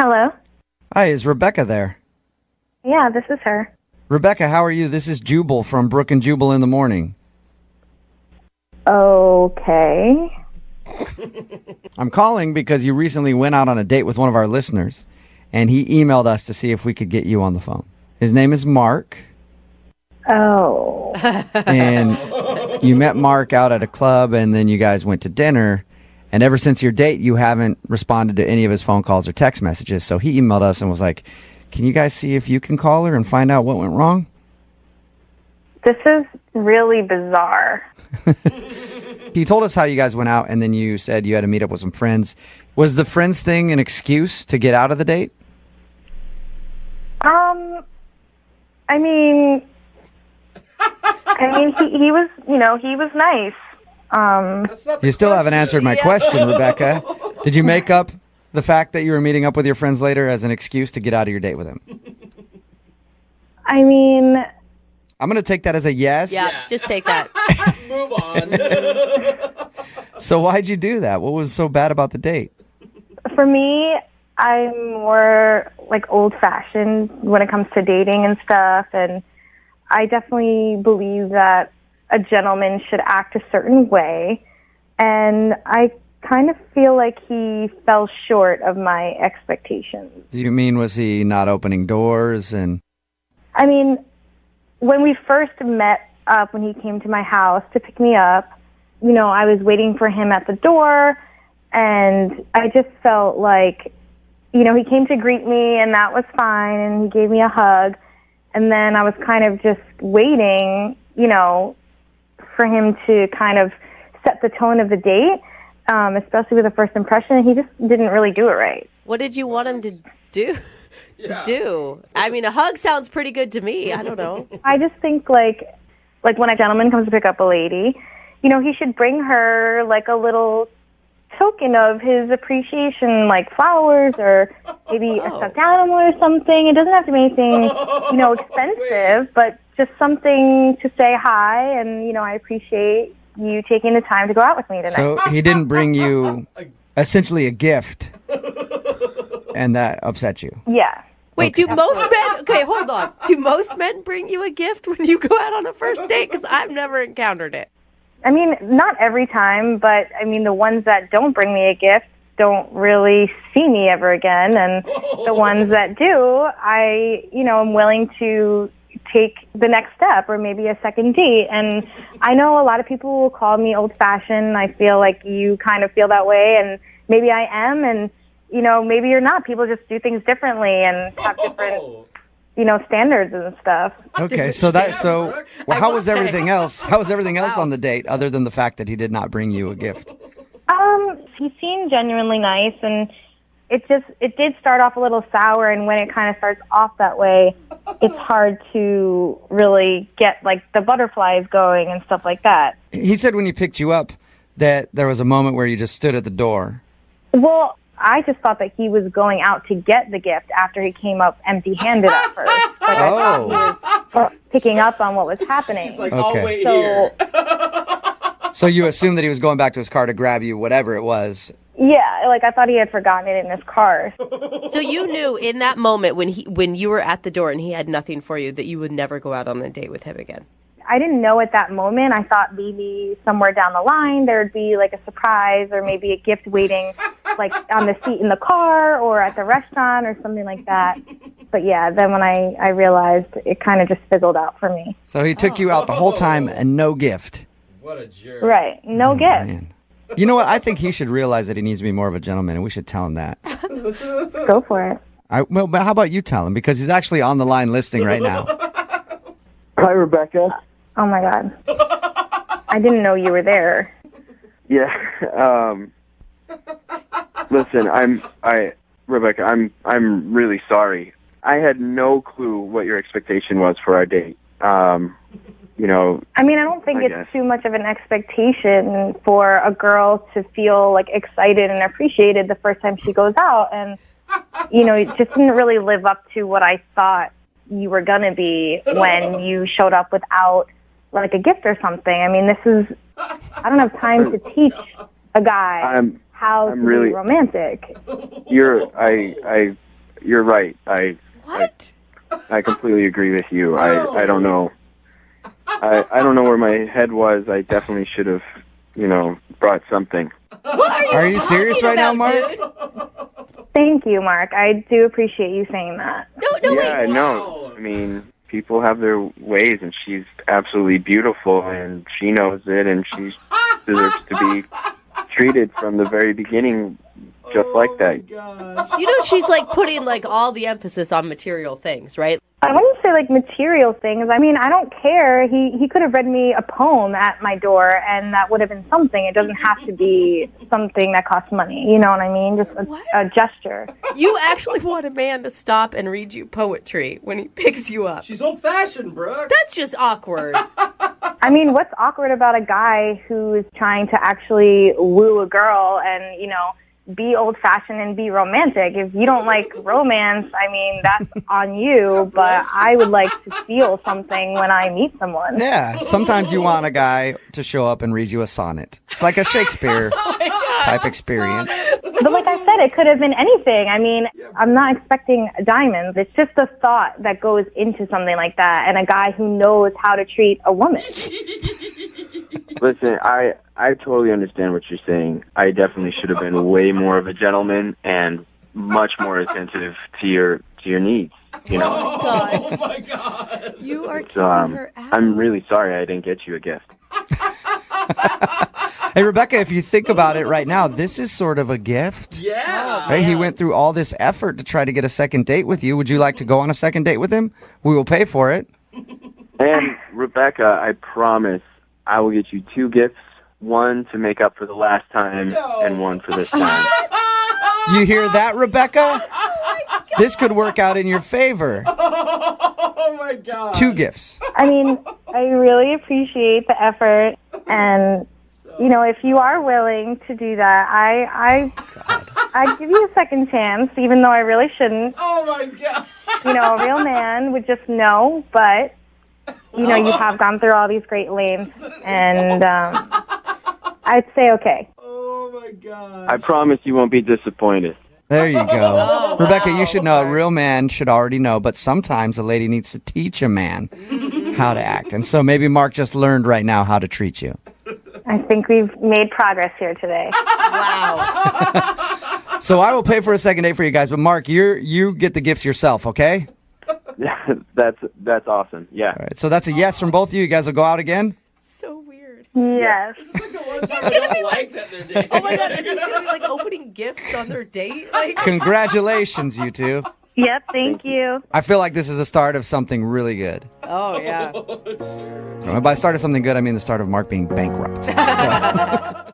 Hello? Hi, is Rebecca there? Yeah, this is her. Rebecca, how are you? This is Jubal from Brook and Jubal in the Morning. Okay. I'm calling because you recently went out on a date with one of our listeners, and he emailed us to see if we could get you on the phone. His name is Mark, Oh. and you met Mark out at a club, and then you guys went to dinner. And ever since your date, you haven't responded to any of his phone calls or text messages. So he emailed us and was like, can you guys see if you can call her and find out what went wrong? This is really bizarre. He told us how you guys went out, and then you said you had to meet up with some friends. Was the friends thing an excuse to get out of the date? I mean, he was, he was nice. You still haven't answered my question, Rebecca. Did you make up the fact that you were meeting up with your friends later as an excuse to get out of your date with him? I mean, I'm going to take that as a yes. Yeah, just take that. Move on. So why'd you do that? What was so bad about the date? for me, I'm more like old-fashioned when it comes to dating and stuff, and I definitely believe that a gentleman should act a certain way, and I kind of feel like he fell short of my expectations. Do you mean, was he not opening doors? And I mean, when we first met up, when he came to my house to pick me up, you know, I was waiting for him at the door, and I just felt like, you know, he came to greet me, and that was fine, and he gave me a hug, and then I was kind of just waiting, you know, for him to kind of set the tone of the date, especially with the first impression, and he just didn't really do it right. What did you want him to do? I mean, a hug sounds pretty good to me. I don't know. I just think like when a gentleman comes to pick up a lady, you know, he should bring her like a little token of his appreciation, like flowers or maybe a stuffed animal or something. It doesn't have to be anything, you know, expensive, but just something to say hi and, you know, I appreciate you taking the time to go out with me tonight. so he didn't bring you essentially a gift, and that upset you. Yeah. Wait, do most men... Okay, hold on. Do most men bring you a gift when you go out on a first date? Because I've never encountered it. I mean, not every time, but I mean, the ones that don't bring me a gift don't really see me ever again. And the ones that do, I, you know, I'm willing to take the next step or maybe a second date. And I know a lot of people will call me old-fashioned. I feel like you kind of feel that way, and maybe I am, and, you know, maybe you're not. People just do things differently and have different, you know, standards and stuff. Okay, well, how was everything else? How was everything else on the date other than the fact that he did not bring you a gift? He seemed genuinely nice, and it did start off a little sour, and when it kind of starts off that way, it's hard to really get like the butterflies going and stuff like that. He said when he picked you up that there was a moment where you just stood at the door. Well, I just thought that he was going out to get the gift after he came up empty-handed at first. Like, I thought he was picking up on what was happening. He's like, Okay. I'll wait here. So you assumed that he was going back to his car to grab you, whatever it was. Yeah, like I thought he had forgotten it in his car. So you knew in that moment when you were at the door and he had nothing for you that you would never go out on a date with him again. I didn't know at that moment. I thought maybe somewhere down the line there would be like a surprise or maybe a gift waiting like on the seat in the car or at the restaurant or something like that. But yeah, then when I realized, it kind of just fizzled out for me. So he took you out the whole time and no gift. What a jerk. Right. No gift. Man. You know what? I think he should realize that he needs to be more of a gentleman, and we should tell him that. Go for it. Well, but how about you tell him? Because he's actually on the line listening right now. Hi, Rebecca. Oh my God. I didn't know you were there. Yeah. Listen, Rebecca, I'm really sorry. I had no clue what your expectation was for our date. You know, I mean, I don't think I it's guess. too much of an expectation for a girl to feel like excited and appreciated the first time she goes out. And, you know, it just didn't really live up to what I thought you were going to be when you showed up without like a gift or something. I mean, I don't have time to teach a guy how to really be romantic. I you're right. What? I completely agree with you. I don't know. I don't know where my head was. I definitely should have, brought something. What Are you serious talking right now, about, Mark? dude? Thank you, Mark. I do appreciate you saying that. No, Yeah, wait. no. I mean, people have their ways, and she's absolutely beautiful, and she knows it, and she deserves to be treated from the very beginning just like that. You know, she's like putting like all the emphasis on material things, right? I wouldn't say like material things. I mean, I don't care. He could have read me a poem at my door, and that would have been something. It doesn't have to be something that costs money. You know what I mean? Just a gesture. You actually want a man to stop and read you poetry when he picks you up. She's old-fashioned, Brooke. That's just awkward. I mean, what's awkward about a guy who is trying to actually woo a girl and, be old-fashioned and be romantic? If you don't like romance, I mean, that's on you, but I would like to feel something when I meet someone. Yeah. Sometimes you want a guy to show up and read you a sonnet. It's like a Shakespeare type experience. But like I said, it could have been anything. I mean, I'm not expecting diamonds. It's just the thought that goes into something like that, and a guy who knows how to treat a woman. Listen, I totally understand what you're saying. I definitely should have been way more of a gentleman and much more attentive to your needs. Oh my God. You are kissing So, her ass. I'm really sorry I didn't get you a gift. Hey, Rebecca, if you think about it right now, this is sort of a gift. Yeah. Right? He went through all this effort to try to get a second date with you. Would you like to go on a second date with him? We will pay for it. And Rebecca, I promise I will get you 2 gifts. One to make up for the last time, and one for this time. You hear that, Rebecca? This could work out in your favor. Oh my God. 2 gifts. I mean, I really appreciate the effort, and if you are willing to do that, I give you a second chance, even though I really shouldn't. Oh my God. A real man would just know, but you have gone through all these great lengths, and I'd say okay. Oh my God. I promise you won't be disappointed. There you go. Oh, Rebecca, wow. you should know a real man should already know, but sometimes a lady needs to teach a man how to act. And so maybe Mark just learned right now how to treat you. I think we've made progress here today. Wow. So I will pay for a second date for you guys, but Mark, you get the gifts yourself, okay? That's awesome. Yeah. All right. So that's a yes from both of you. You guys will go out again? So weird. Yes. This is like the one time I don't like that they're dating. Oh my God, and he's gonna be like opening gifts on their date? Like, Congratulations, you two. Yep, thank you. I feel like this is the start of something really good. oh yeah. By start of something good, I mean the start of Mark being bankrupt.